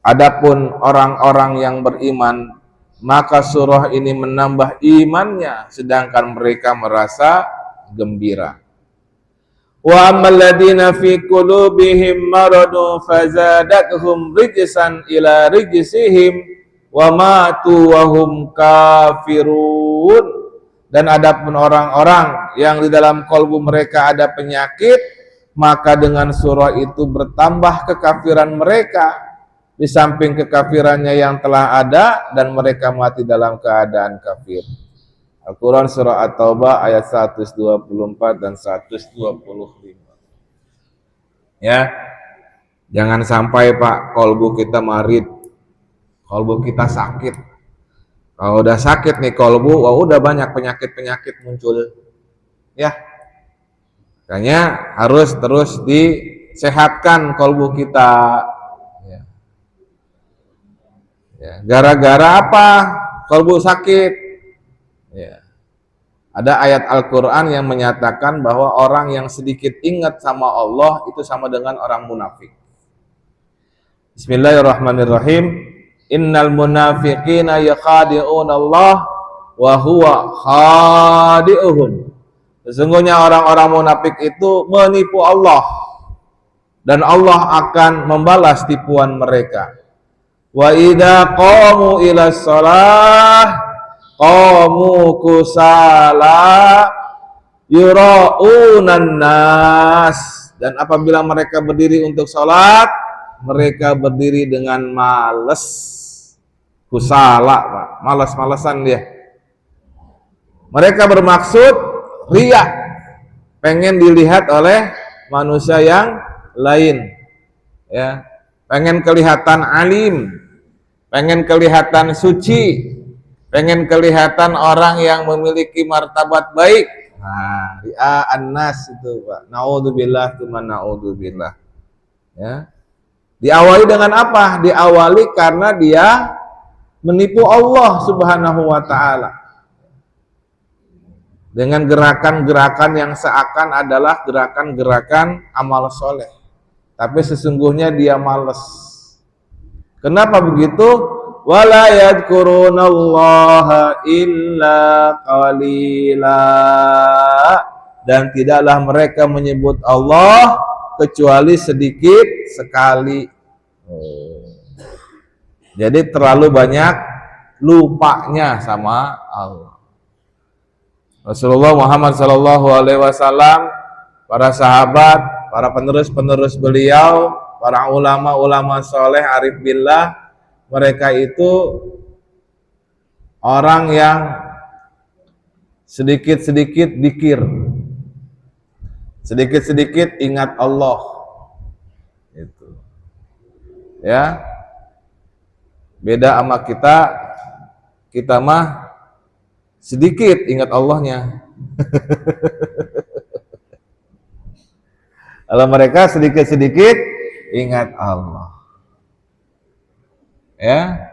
Adapun orang-orang yang beriman, maka surah ini menambah imannya, sedangkan mereka merasa gembira. Wa ammal ladzina fi qulubihim maradun fazadathum rijsan ila rijsihim wa matu wa hum kafirun. Dan adapun orang-orang yang di dalam kalbu mereka ada penyakit, maka dengan surah itu bertambah kekafiran mereka, di samping kekafirannya yang telah ada, dan mereka mati dalam keadaan kafir. Al-Quran surah At-Taubah ayat 124 dan 125. Ya, jangan sampai Pak kolbu kita marid, kolbu kita sakit. Kalau udah sakit nih kolbu, wah udah banyak penyakit-penyakit muncul. Ya, makanya harus terus disehatkan kolbu kita. Ya, gara-gara apa kolbu sakit? Ya. Ada ayat Al-Quran yang menyatakan bahwa orang yang sedikit ingat sama Allah itu sama dengan orang munafik. Bismillahirrahmanirrahim. Innal munafiqina yakhadi'una Allah wa huwa khadi'uhum. Sesungguhnya orang-orang munafik itu menipu Allah, dan Allah akan membalas tipuan mereka. Wa idza qamu ila shalah qamu kusala yura'unan nas. Dan apabila mereka berdiri untuk sholat, mereka berdiri dengan malas, kusala, Pak, malas-malasan dia. Mereka bermaksud riya, pengen dilihat oleh manusia yang lain, ya, pengen kelihatan alim, pengen kelihatan suci, pengen kelihatan orang yang memiliki martabat baik. Nah, ri'a an-nas itu, Pak. Naudzubillah, cuma naudzubillah. Ya. Diawali dengan apa? Diawali karena dia menipu Allah Subhanahu wa Ta'ala dengan gerakan-gerakan yang seakan adalah gerakan-gerakan amal soleh, tapi sesungguhnya dia malas. Kenapa begitu? Wala yadhkurunallaha illa qalila. Dan tidaklah mereka menyebut Allah kecuali sedikit sekali. Jadi terlalu banyak lupanya sama Allah. Rasulullah Muhammad SAW, para sahabat, para penerus-penerus beliau, para ulama-ulama soleh, arif billah, mereka itu orang yang sedikit-sedikit dzikir, sedikit-sedikit ingat Allah. Itu. Ya. Beda sama kita mah sedikit ingat Allahnya. Kalau mereka sedikit-sedikit ingat Allah. Ya.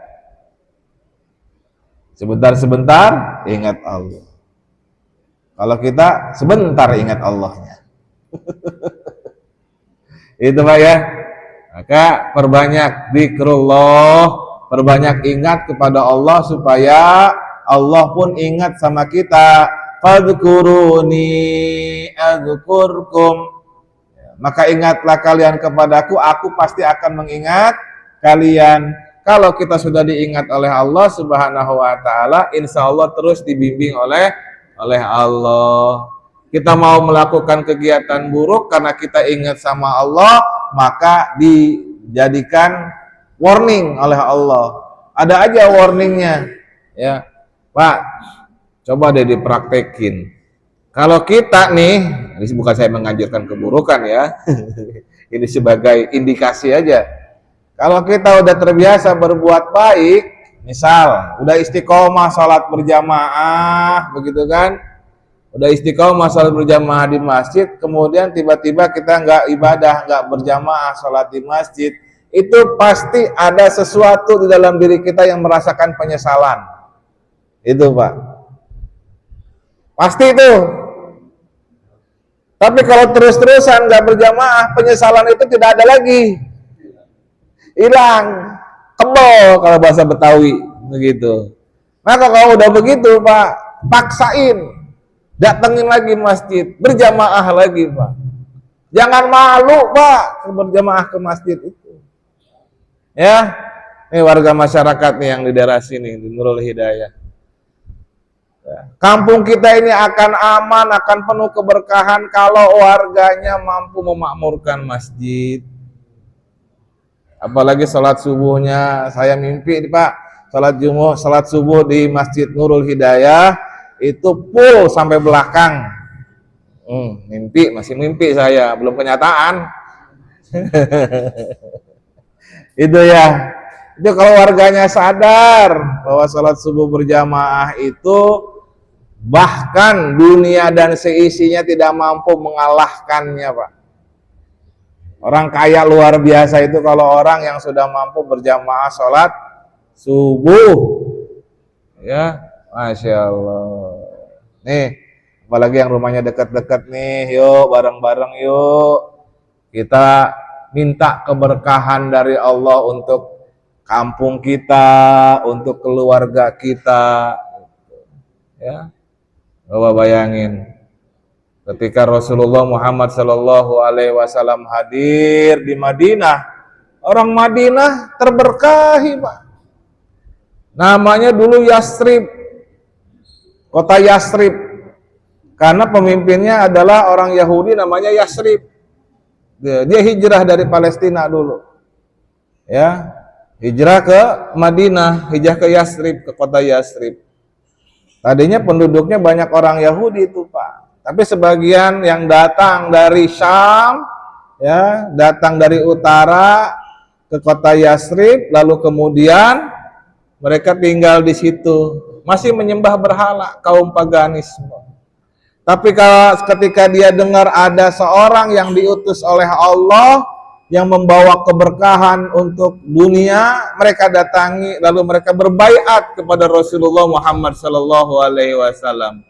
Sebentar-sebentar ingat Allah. Kalau kita sebentar ingat Allahnya. Itu Pak ya. Maka perbanyak zikrullah, Perbanyak ingat kepada Allah supaya Allah pun ingat sama kita. Fadhkuruni adzkurkum. Maka ingatlah kalian kepadaku, aku pasti akan mengingat kalian. Kalau kita sudah diingat oleh Allah Subhanahu wa taala, insya Allah terus dibimbing oleh Allah. Kita mau melakukan kegiatan buruk karena kita ingat sama Allah, maka dijadikan warning oleh Allah. Ada aja warningnya, ya Pak. Coba deh dipraktekin. Kalau kita nih, ini bukan saya menganjurkan keburukan ya, ini sebagai indikasi aja. Kalau kita udah terbiasa berbuat baik, misal udah istiqomah sholat berjamaah, begitu kan? Udah istiqomah sholat berjamaah di masjid, kemudian tiba-tiba kita nggak ibadah, nggak berjamaah sholat di masjid, itu pasti ada sesuatu di dalam diri kita yang merasakan penyesalan. Itu Pak, pasti itu. Tapi kalau terus-terusan nggak berjamaah, penyesalan itu tidak ada lagi, hilang, tebal kalau bahasa Betawi begitu. Maka kalau udah begitu Pak, paksain, datengin lagi masjid, berjamaah lagi Pak. Jangan malu Pak berjamaah ke masjid itu. Ya, ini warga masyarakat nih yang di daerah sini di Nurul Hidayah. Kampung kita ini akan aman, akan penuh keberkahan kalau warganya mampu memakmurkan masjid. Apalagi salat subuhnya, saya mimpi Pak, salat subuh di Masjid Nurul Hidayah itu full sampai belakang. Mimpi, masih mimpi saya, belum kenyataan. Itu ya. Itu kalau warganya sadar bahwa salat subuh berjamaah itu bahkan dunia dan seisinya tidak mampu mengalahkannya Pak. Orang kaya luar biasa itu kalau orang yang sudah mampu berjamaah sholat subuh. Ya, Masya Allah. Nih, apalagi yang rumahnya dekat-dekat nih, yuk bareng-bareng yuk. Kita minta keberkahan dari Allah untuk kampung kita, untuk keluarga kita. Ya. Coba bayangin, ketika Rasulullah Muhammad Sallallahu Alaihi Wasallam hadir di Madinah, orang Madinah terberkahi Pak. Namanya dulu Yasrib, kota Yasrib, karena pemimpinnya adalah orang Yahudi namanya Yasrib. Dia hijrah dari Palestina dulu, ya, hijrah ke Madinah, hijrah ke Yasrib, ke kota Yasrib. Tadinya penduduknya banyak orang Yahudi itu Pak, tapi sebagian yang datang dari Syam, ya, datang dari utara ke kota Yasrib, lalu kemudian mereka tinggal di situ, masih menyembah berhala, kaum paganisme. Tapi kalau ketika dia dengar ada seorang yang diutus oleh Allah yang membawa keberkahan untuk dunia, mereka datangi, lalu mereka berbaiat kepada Rasulullah Muhammad Sallallahu Alaihi Wasallam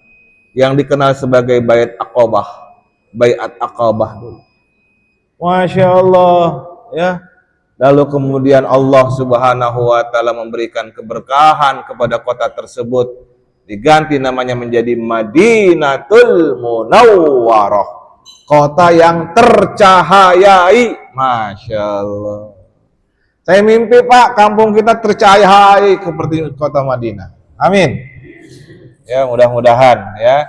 yang dikenal sebagai baiat Aqabah, baiat Aqabah dulu. Masya Allah, ya. Lalu kemudian Allah Subhanahu Wa Taala memberikan keberkahan kepada kota tersebut, diganti namanya menjadi Madinatul Munawwarah, kota yang tercahayai. Masya Allah. Saya mimpi Pak, kampung kita tercahayai seperti kota Madinah. Amin. Ya, mudah-mudahan ya.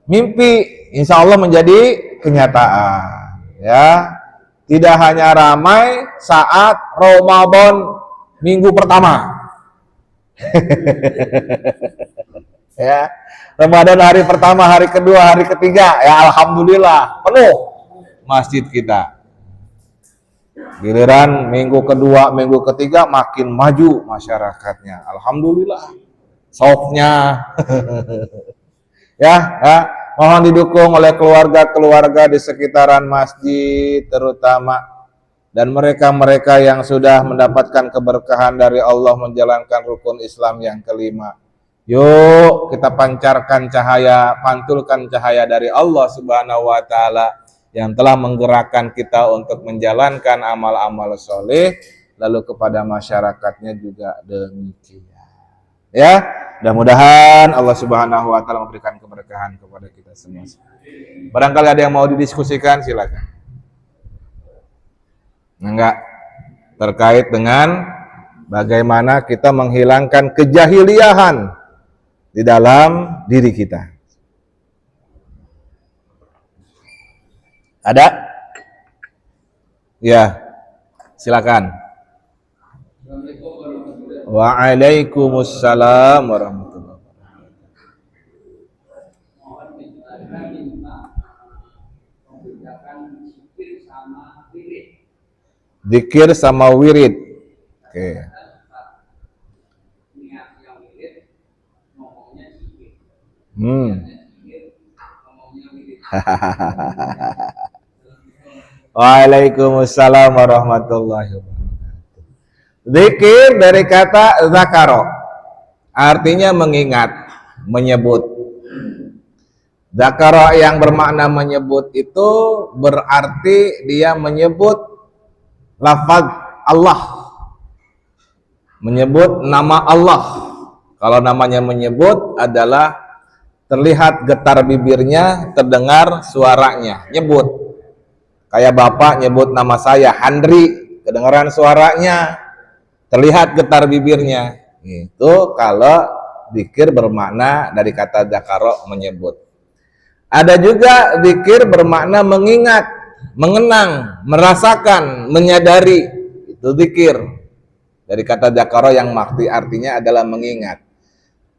Mimpi insya Allah menjadi kenyataan. Ya, tidak hanya ramai saat Ramadan minggu pertama. Ya, Ramadan hari pertama, hari kedua, hari ketiga, ya alhamdulillah penuh masjid kita. Giliran minggu kedua, minggu ketiga makin maju masyarakatnya. Alhamdulillah. Softnya. Ya, mohon didukung oleh keluarga-keluarga di sekitaran masjid terutama, dan mereka-mereka yang sudah mendapatkan keberkahan dari Allah menjalankan rukun Islam yang kelima. Yuk kita pancarkan cahaya, pantulkan cahaya dari Allah Subhanahu wa taala yang telah menggerakkan kita untuk menjalankan amal-amal soleh lalu kepada masyarakatnya juga demikian. Ya, mudah-mudahan Allah Subhanahu wa taala memberikan keberkahan kepada kita semua. Barangkali ada yang mau didiskusikan, silakan. Enggak, terkait dengan bagaimana kita menghilangkan kejahiliahan di dalam diri kita. Ada? Ya, silakan. Waalaikumsalam warahmatullahi wabarakatuh. Zikir sama wirid. Oke. Waalaikumsalam warahmatullahi wabarakatuh. Zikir dari kata zakaro, artinya mengingat, menyebut. Zakaro yang bermakna menyebut itu berarti dia menyebut lafaz Allah, menyebut nama Allah. Kalau namanya menyebut adalah terlihat getar bibirnya, terdengar suaranya, nyebut. Kayak bapak nyebut nama saya Handri, kedengaran suaranya, terlihat getar bibirnya. Itu kalau zikir bermakna dari kata zakaro, menyebut. Ada juga zikir bermakna mengingat, mengenang, merasakan, menyadari. Itu zikir dari kata zakaro yang artinya adalah mengingat.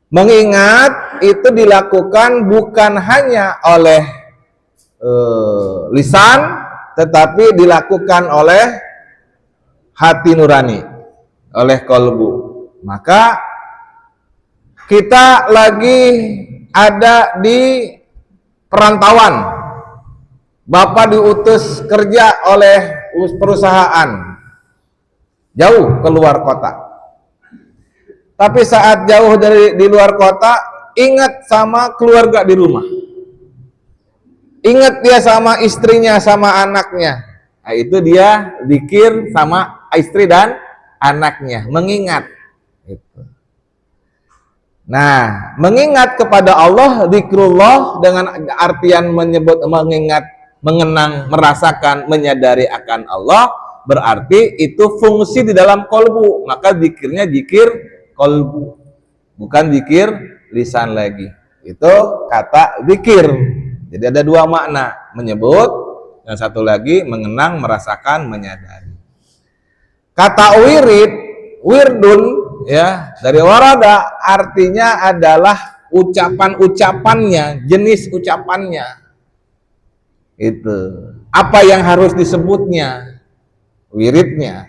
Mengingat itu dilakukan bukan hanya oleh lisan, tetapi dilakukan oleh hati nurani, oleh kolbu. Maka kita lagi ada di perantauan, bapak diutus kerja oleh perusahaan jauh keluar kota. Tapi saat jauh di luar kota, ingat sama keluarga di rumah, ingat dia sama istrinya, sama anaknya. Nah, itu dia zikir sama istri dan anaknya, mengingat. Nah, mengingat kepada Allah, zikrullah dengan artian menyebut, mengingat, mengenang, merasakan, menyadari akan Allah, berarti itu fungsi di dalam kolbu. Maka zikirnya zikir kolbu, bukan zikir lisan lagi. Itu kata zikir. Jadi ada dua makna, menyebut, dan satu lagi mengenang, merasakan, menyadari. Kata wirid, wirdun, ya, dari warada, artinya adalah ucapan-ucapannya, jenis ucapannya. Itu apa yang harus disebutnya, wiridnya.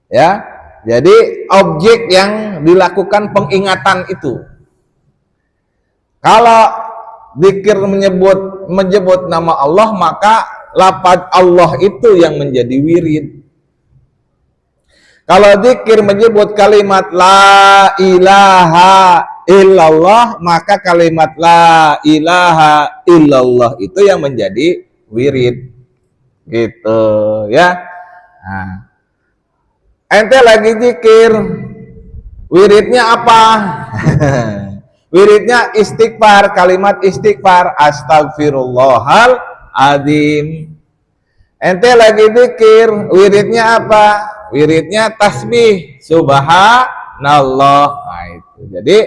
Ya, jadi objek yang dilakukan pengingatan itu. Kalau zikir menyebut nama Allah, maka lafaz Allah itu yang menjadi wirid. Kalau zikir menyebut kalimat la ilaha illallah, maka kalimat la ilaha illallah itu yang menjadi wirid. Gitu ya. Nah, ente lagi zikir, wiridnya apa? Wiridnya istighfar, kalimat istighfar, astagfirullahal azim. Ente lagi zikir, wiridnya apa? Wiridnya tasbih, subhanallah. Nah, itu. Jadi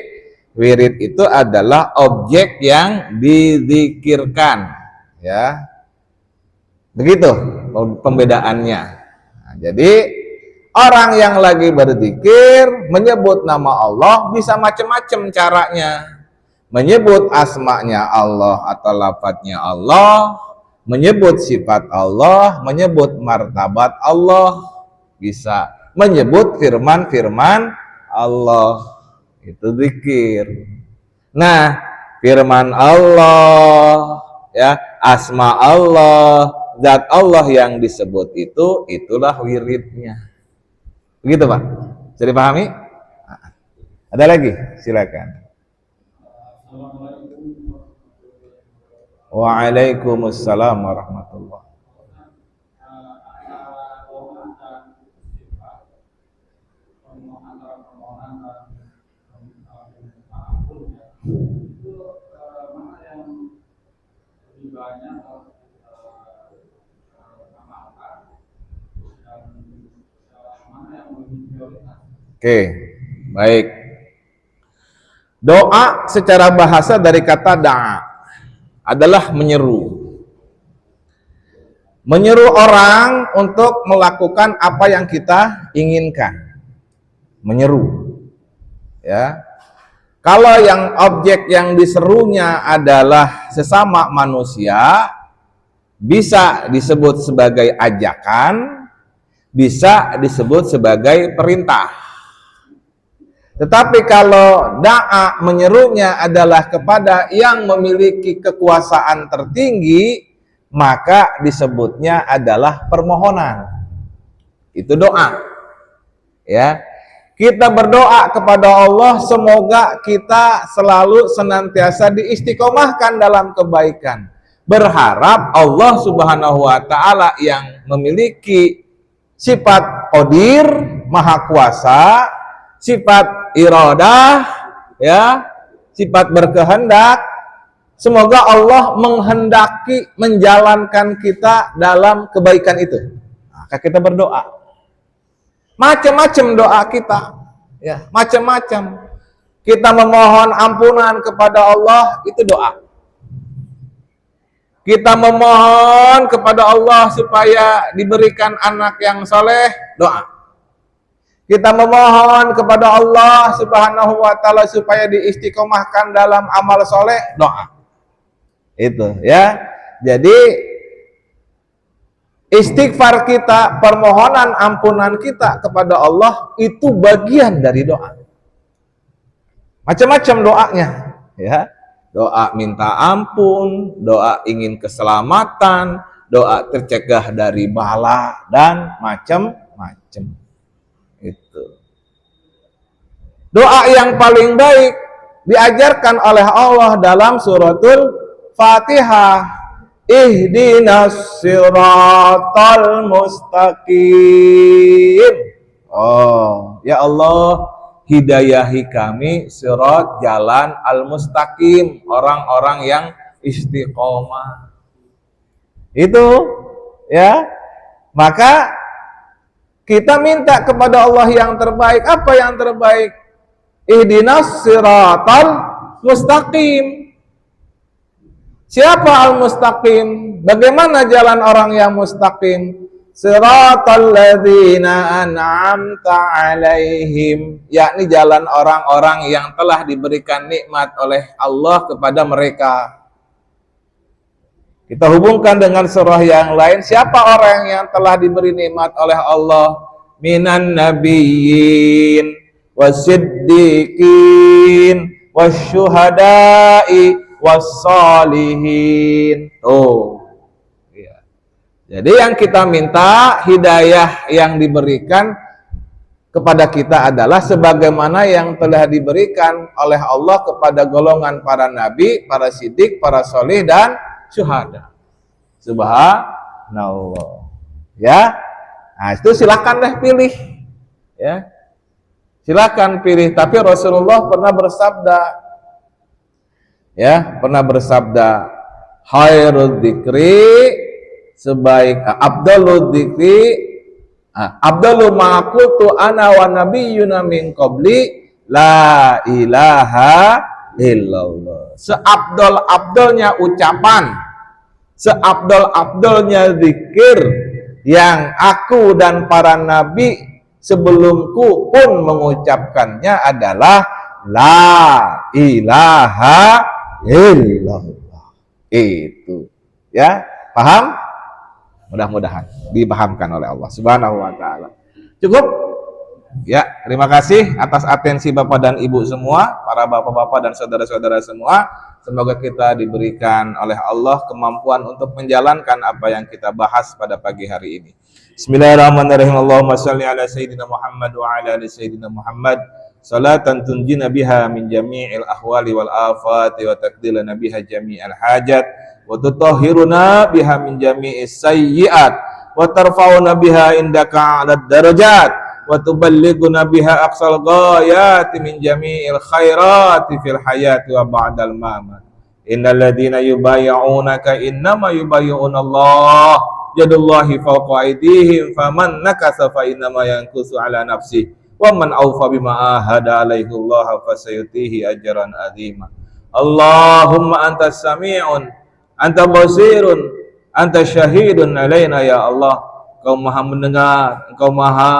wirid itu adalah objek yang dizikirkan, ya. Begitu pembedaannya. Nah, jadi orang yang lagi berzikir menyebut nama Allah bisa macam-macam caranya. Menyebut asma'nya Allah atau lafadznya Allah, menyebut sifat Allah, menyebut martabat Allah, bisa menyebut firman-firman Allah. Itu zikir. Nah, firman Allah, ya, asma Allah, zat Allah yang disebut itu, itulah wiridnya. Begitu, Pak? Bisa dipahami? Ada lagi? Silakan. Waalaikumsalam warahmatullahi wabarakatuh. Oke, baik. Doa secara bahasa dari kata da'a adalah menyeru. Menyeru orang untuk melakukan apa yang kita inginkan. Menyeru. Ya. Kalau yang objek yang diserunya adalah sesama manusia, bisa disebut sebagai ajakan, bisa disebut sebagai perintah. Tetapi kalau da'a menyerunya adalah kepada yang memiliki kekuasaan tertinggi, maka disebutnya adalah permohonan. Itu doa. Ya. Kita berdoa kepada Allah semoga kita selalu senantiasa diistiqomahkan dalam kebaikan. Berharap Allah Subhanahu wa taala yang memiliki sifat qadir, maha kuasa, sifat iradah, ya, sifat berkehendak. Semoga Allah menghendaki menjalankan kita dalam kebaikan itu. Maka kita berdoa. Macam-macam doa kita, ya, macam-macam. Kita memohon ampunan kepada Allah, itu doa. Kita memohon kepada Allah supaya diberikan anak yang soleh, doa. Kita memohon kepada Allah Subhanahu wa taala supaya diistiqomahkan dalam amal soleh, doa. Itu, ya. Jadi istighfar kita, permohonan ampunan kita kepada Allah itu bagian dari doa. Macam-macam doanya, ya. Doa minta ampun, doa ingin keselamatan, doa tercegah dari bala dan macam-macam. Itu. Doa yang paling baik diajarkan oleh Allah dalam suratul Fatihah. Ihdinas siratal mustaqim. Oh, ya Allah, hidayahi kami sirat jalan al-mustaqim, orang-orang yang istiqomah. Itu, ya. Maka kita minta kepada Allah yang terbaik. Apa yang terbaik? Ihdinas siratal mustaqim. Siapa al-mustaqim? Bagaimana jalan orang yang mustaqim? Siratal ladzina an'amta alaihim, yakni jalan orang-orang yang telah diberikan nikmat oleh Allah kepada mereka. Kita hubungkan dengan surah yang lain. Siapa orang yang telah diberi nikmat oleh Allah? Minan nabiyyin wasiddiqin wasyuhada'i wassalihin. Tuh. Ya. Jadi yang kita minta hidayah yang diberikan kepada kita adalah sebagaimana yang telah diberikan oleh Allah kepada golongan para nabi, para siddiq, para soleh dan syuhada. Subhanallah. Ya. Nah, itu silakan deh pilih. Ya. Silakan pilih, tapi Rasulullah pernah bersabda, ya, pernah bersabda, khairul dzikri, sebaik abdalul dzikri, abdalu ma qultu ana wa nabiyyuna min qabli la ilaha illallah. Seabdol-abdolnya ucapan, seabdol-abdolnya zikir yang aku dan para nabi sebelumku pun mengucapkannya adalah la ilaha illallah. Itu, ya, paham? Mudah-mudahan dipahamkan oleh Allah Subhanahu wa taala. Cukup? Ya, terima kasih atas atensi Bapak dan Ibu semua, para bapak-bapak dan saudara-saudara semua. Semoga kita diberikan oleh Allah kemampuan untuk menjalankan apa yang kita bahas pada pagi hari ini. Bismillahirrahmanirrahim. Allahumma shalli ala sayyidina Muhammad wa ala ali sayyidina Muhammad. Salatan tunjina biha min jami'il ahwali wal afati wa taqdilana biha jami'al hajat wa tutahhiruna biha min jami'is sayyi'at wa tarfa'una biha indaka 'alad darajat wa tuballighuna biha aqsal ghayati min jami'il khairati fil hayati wa ba'dal mamat. Innal ladzina yubayyi'unaka innama yubayyi'una Allah yadullahi fawqa aydihim faman nakasa fa innama yankusu ala nafsihi wa man awfa bima ahada alaihi Allah fasayutihi ajran azima. Allahumma antas sami'un, anta basirun, anta syahidun alaina ya Allah. Engkau maha mendengar, engkau maha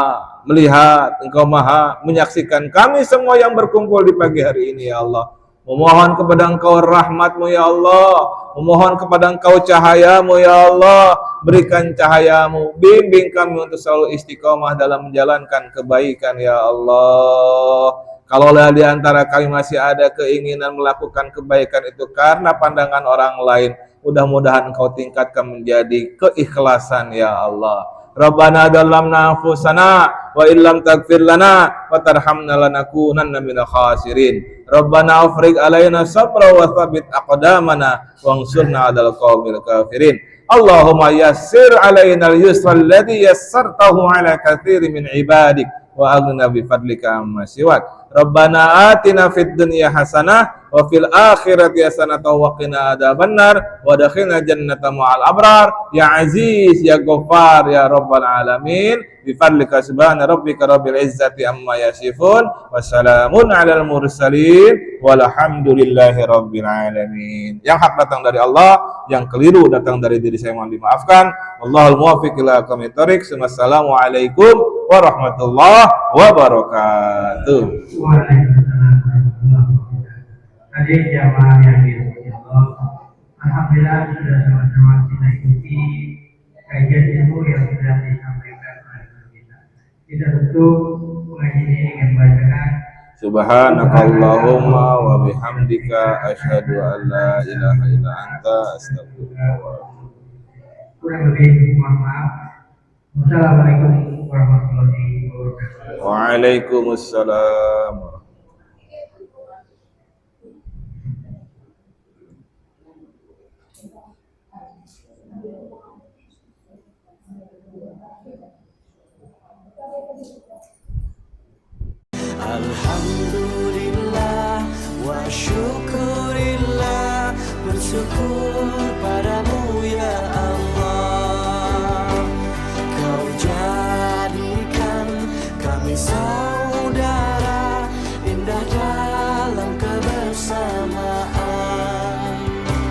melihat, engkau maha menyaksikan kami semua yang berkumpul di pagi hari ini ya Allah. Memohon kepada engkau rahmatmu ya Allah, memohon kepada engkau cahayamu ya Allah. Berikan cahayamu, bimbing kami untuk selalu istiqomah dalam menjalankan kebaikan ya Allah. Kalau di antara kami masih ada keinginan melakukan kebaikan itu karena pandangan orang lain, mudah-mudahan engkau tingkatkan menjadi keikhlasan ya Allah. Rabbana dalamna anfusana wa illam taghfir lana wa tarhamna lanakunanna minal khasirin. Rabbana afriq alaina sabra wa thabbit aqdamana wansurna 'alal qaumil kafirin. Allahumma yassir alaina al-yusra alladhi yassartahu 'ala katsirin min ibadik wa aghna bi fadlika amma siwak. Rabbana atina fid dunya hasanah wa fil akhirati hasanatan wa qina adzabannar wa adkhilna jannata ma'al abrar ya aziz ya ghaffar ya rabbal alamin bi fadlika subhana rabbika rabbil izzati amma yasifun wa salamun alal mursalin walhamdulillahi rabbil alamin. Yang hak datang dari Allah, yang keliru datang dari diri saya, mohon dimaafkan. Wallahul muwaffiq ila aqwamit thoriq. Wassalamualaikum warahmatullahi wabarakatuh. Waalaikumsalam warahmatullahi wabarakatuh. Hadir jamaah yang dirahmati Allah, alhamdulillah sudah sama-sama kita ikuti kajian ilmu yang sudah disampaikan oleh kita. Kita tutup pengajian ini dengan bacaan Subhanakallahumma wa bihamdika asyhadu an la ilaha illa anta astaghfiruka wa atubu. Kurang lebih mohon maaf. Wassalamualaikum warahmatullahi wabarakatuh. Waalaikumsalam. Alhamdulillah wa syukurillah bersyukur